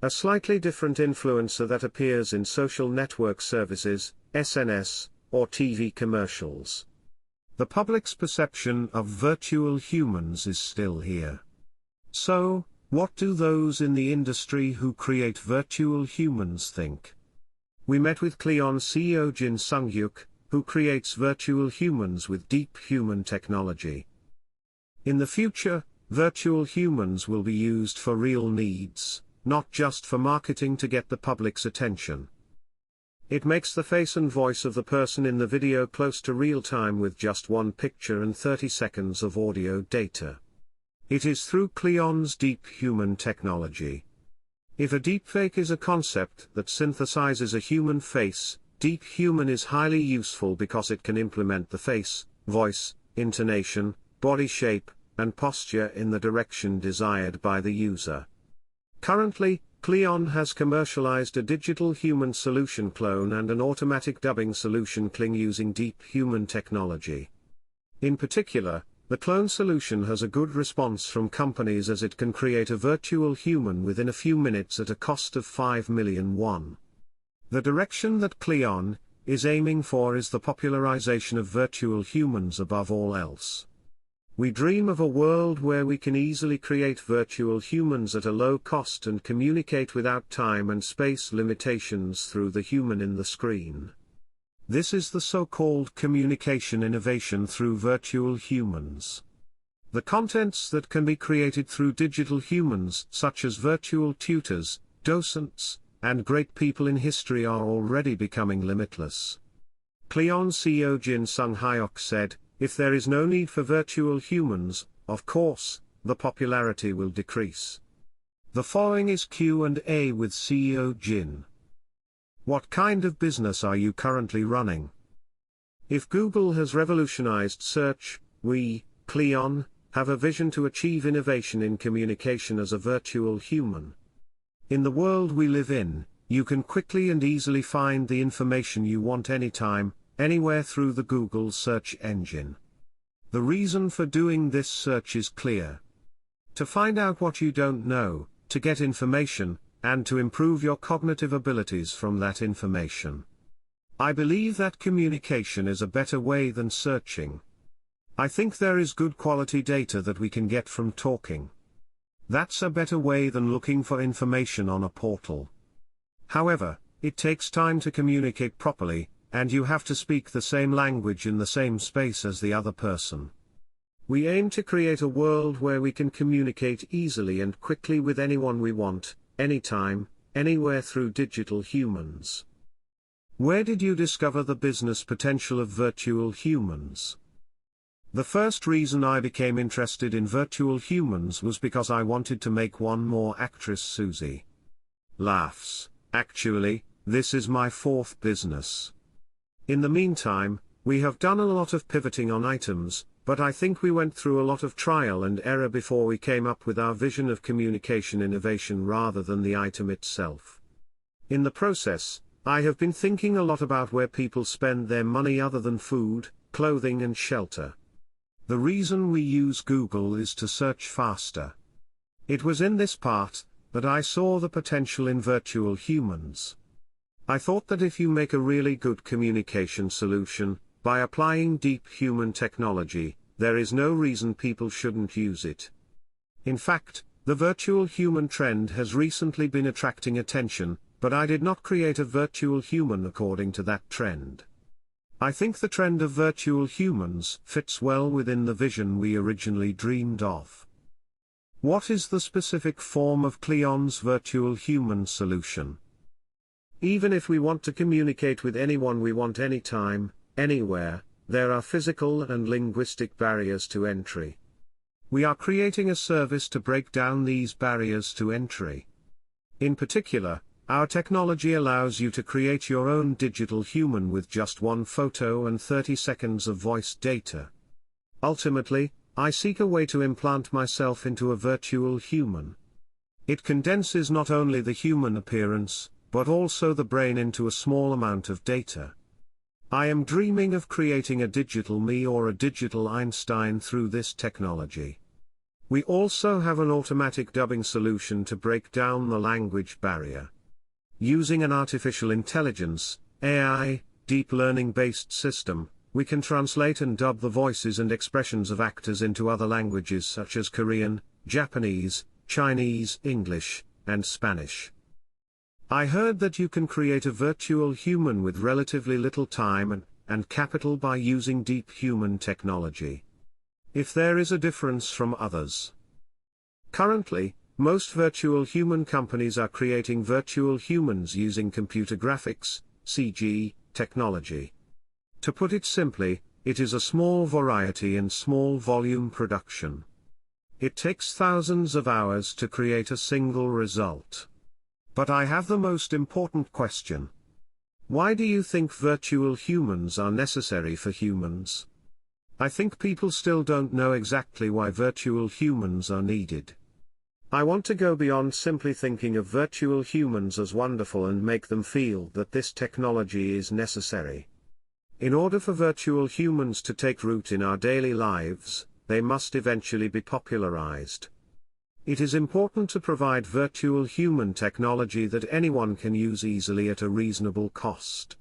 a slightly different influencer that appears in social network services, SNS, or TV commercials. The public's perception of virtual humans is still here. So, what do those in the industry who create virtual humans think? We met with KLleon CEO Jin Seung-hyuk, who creates virtual humans with deep human technology. In the future, virtual humans will be used for real needs, not just for marketing to get the public's attention. It makes the face and voice of the person in the video close to real time with just one picture and 30 seconds of audio data. It is through KLleon's deep human technology. If a deepfake is a concept that synthesizes a human face, deep human is highly useful because it can implement the face, voice, intonation, body shape, and posture in the direction desired by the user. Currently, KLleon has commercialized a digital human solution clone and an automatic dubbing solution KLing using deep human technology. In particular, the clone solution has a good response from companies as it can create a virtual human within a few minutes at a cost of 5 million won. The direction that KLleon is aiming for is the popularization of virtual humans above all else. We dream of a world where we can easily create virtual humans at a low cost and communicate without time and space limitations through the human in the screen. This is the so-called communication innovation through virtual humans. The contents that can be created through digital humans, such as virtual tutors, docents, and great people in history, are already becoming limitless. KLleon CEO Jin Seung-hyuk said, "If there is no need for virtual humans, of course, the popularity will decrease." The following is Q&A with CEO Jin. What kind of business are you currently running? If Google has revolutionized search, we, KLleon, have a vision to achieve innovation in communication as a virtual human. In the world we live in, you can quickly and easily find the information you want anytime, anywhere through the Google search engine. The reason for doing this search is clear. To find out what you don't know, to get information, and to improve your cognitive abilities from that information. I believe that communication is a better way than searching. I think there is good quality data that we can get from talking. That's a better way than looking for information on a portal. However, it takes time to communicate properly, and you have to speak the same language in the same space as the other person. We aim to create a world where we can communicate easily and quickly with anyone we want, anytime, anywhere through digital humans. Where did you discover the business potential of virtual humans? The first reason I became interested in virtual humans was because I wanted to make one more actress Susie. Laughs. Actually, this is my fourth business. In the meantime, we have done a lot of pivoting on items, but I think we went through a lot of trial and error before we came up with our vision of communication innovation rather than the item itself. In the process, I have been thinking a lot about where people spend their money other than food, clothing and shelter. The reason we use Google is to search faster. It was in this part that I saw the potential in virtual humans. I thought that if you make a really good communication solution, by applying deep human technology, there is no reason people shouldn't use it. In fact, the virtual human trend has recently been attracting attention, but I did not create a virtual human according to that trend. I think the trend of virtual humans fits well within the vision we originally dreamed of. What is the specific form of KLleon's virtual human solution? Even if we want to communicate with anyone we want anytime, anywhere, there are physical and linguistic barriers to entry. We are creating a service to break down these barriers to entry. In particular, our technology allows you to create your own digital human with just one photo and 30 seconds of voice data. Ultimately, I seek a way to implant myself into a virtual human. It condenses not only the human appearance, but also the brain into a small amount of data. I am dreaming of creating a digital me or a digital Einstein through this technology. We also have an automatic dubbing solution to break down the language barrier. Using an artificial intelligence, AI, deep learning-based system, we can translate and dub the voices and expressions of actors into other languages such as Korean, Japanese, Chinese, English, and Spanish. I heard that you can create a virtual human with relatively little time and capital by using deep human technology. If there is a difference from others. Currently, most virtual human companies are creating virtual humans using computer graphics, CG, technology. To put it simply, it is a small variety and small volume production. It takes thousands of hours to create a single result. But I have the most important question. Why do you think virtual humans are necessary for humans? I think people still don't know exactly why virtual humans are needed. I want to go beyond simply thinking of virtual humans as wonderful and make them feel that this technology is necessary. In order for virtual humans to take root in our daily lives, they must eventually be popularized. It is important to provide virtual human technology that anyone can use easily at a reasonable cost.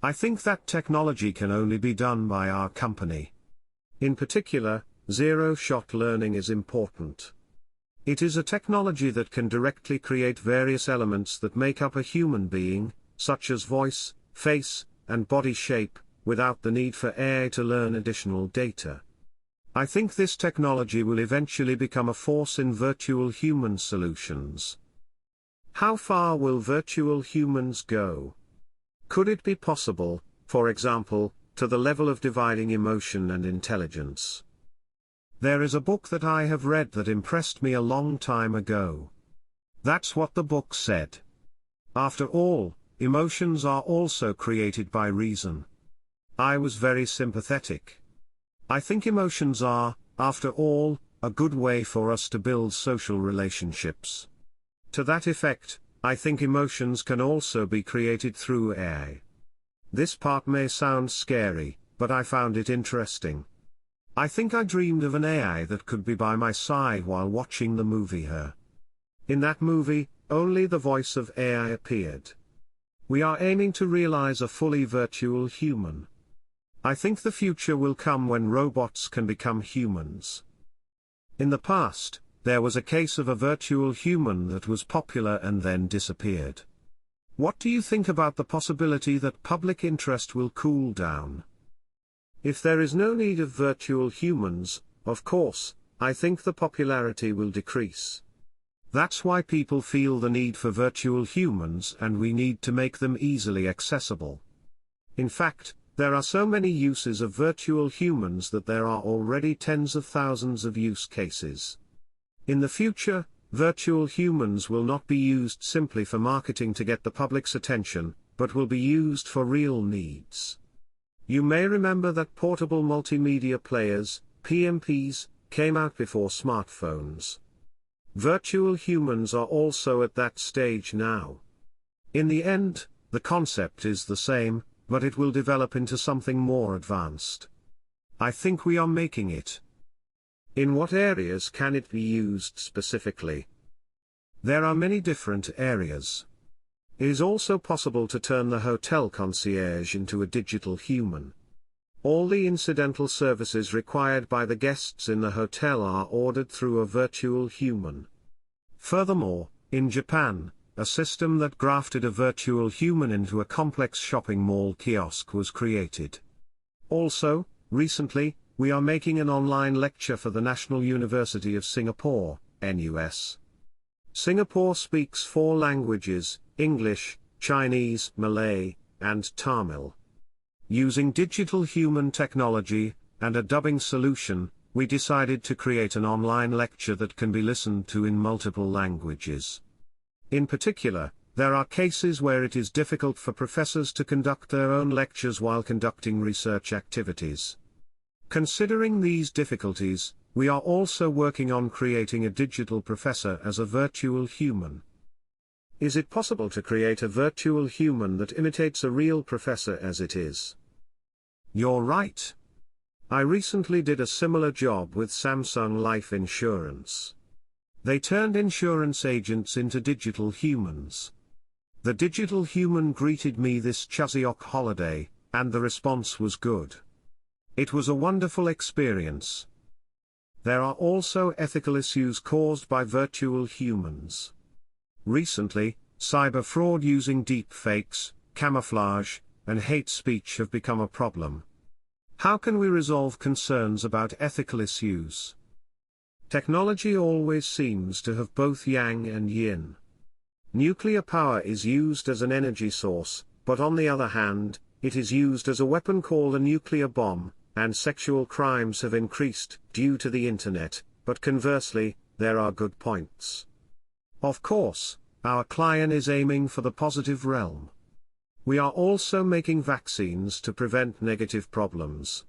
I think that technology can only be done by our company. In particular, zero-shot learning is important. It is a technology that can directly create various elements that make up a human being, such as voice, face, and body shape, without the need for AI to learn additional data. I think this technology will eventually become a force in virtual human solutions. How far will virtual humans go? Could it be possible, for example, to the level of dividing emotion and intelligence? There is a book that I have read that impressed me a long time ago. That's what the book said. After all, emotions are also created by reason. I was very sympathetic. I think emotions are, after all, a good way for us to build social relationships. To that effect, I think emotions can also be created through AI. This part may sound scary, but I found it interesting. I think I dreamed of an AI that could be by my side while watching the movie Her. In that movie, only the voice of AI appeared. We are aiming to realize a fully virtual human. I think the future will come when robots can become humans. In the past, there was a case of a virtual human that was popular and then disappeared. What do you think about the possibility that public interest will cool down? If there is no need of virtual humans, of course, I think the popularity will decrease. That's why people feel the need for virtual humans, and we need to make them easily accessible. In fact, there are so many uses of virtual humans that there are already tens of thousands of use cases. In the future, virtual humans will not be used simply for marketing to get the public's attention, but will be used for real needs. You may remember that portable multimedia players, PMPs, came out before smartphones. Virtual humans are also at that stage now. In the end, the concept is the same, but it will develop into something more advanced. I think we are making it. In what areas can it be used specifically? There are many different areas. It is also possible to turn the hotel concierge into a digital human. All the incidental services required by the guests in the hotel are ordered through a virtual human. Furthermore, in Japan, a system that grafted a virtual human into a complex shopping mall kiosk was created. Also, recently, we are making an online lecture for the National University of Singapore, NUS. Singapore speaks 4 languages: English, Chinese, Malay, and Tamil. Using digital human technology and a dubbing solution, we decided to create an online lecture that can be listened to in multiple languages. In particular, there are cases where it is difficult for professors to conduct their own lectures while conducting research activities. Considering these difficulties, we are also working on creating a digital professor as a virtual human. Is it possible to create a virtual human that imitates a real professor as it is? You're right. I recently did a similar job with Samsung Life Insurance. They turned insurance agents into digital humans. The digital human greeted me this Chuseok holiday, and the response was good. It was a wonderful experience. There are also ethical issues caused by virtual humans. Recently, cyber fraud using deepfakes, camouflage, and hate speech have become a problem. How can we resolve concerns about ethical issues? Technology always seems to have both yang and yin. Nuclear power is used as an energy source, but on the other hand, it is used as a weapon called a nuclear bomb, and sexual crimes have increased due to the internet, but conversely, there are good points. Of course, our client is aiming for the positive realm. We are also making vaccines to prevent negative problems.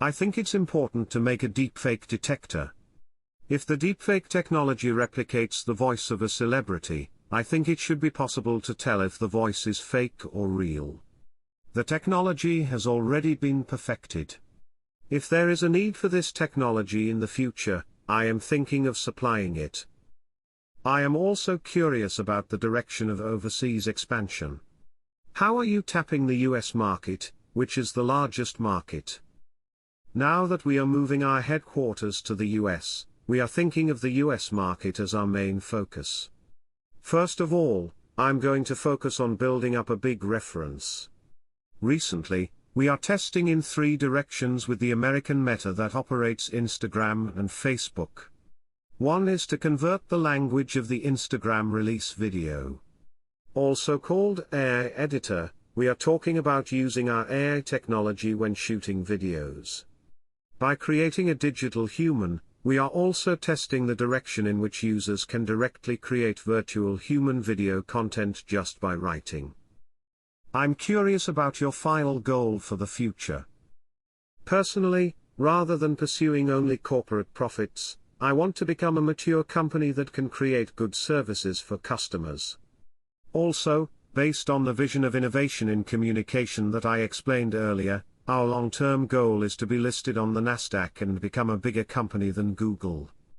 I think it's important to make a deepfake detector. If the deepfake technology replicates the voice of a celebrity, I think it should be possible to tell if the voice is fake or real. The technology has already been perfected. If there is a need for this technology in the future, I am thinking of supplying it. I am also curious about the direction of overseas expansion. How are you tapping the US market, which is the largest market? Now that we are moving our headquarters to the US, we are thinking of the US market as our main focus. First of all, I'm going to focus on building up a big reference. Recently, we are testing in 3 directions with the American Meta that operates Instagram and Facebook. One is to convert the language of the Instagram release video. Also called AI Editor, we are talking about using our AI technology when shooting videos. By creating a digital human, we are also testing the direction in which users can directly create virtual human video content just by writing. I'm curious about your final goal for the future. Personally, rather than pursuing only corporate profits, I want to become a mature company that can create good services for customers. Also, based on the vision of innovation in communication that I explained earlier, our long-term goal is to be listed on the Nasdaq and become a bigger company than Google.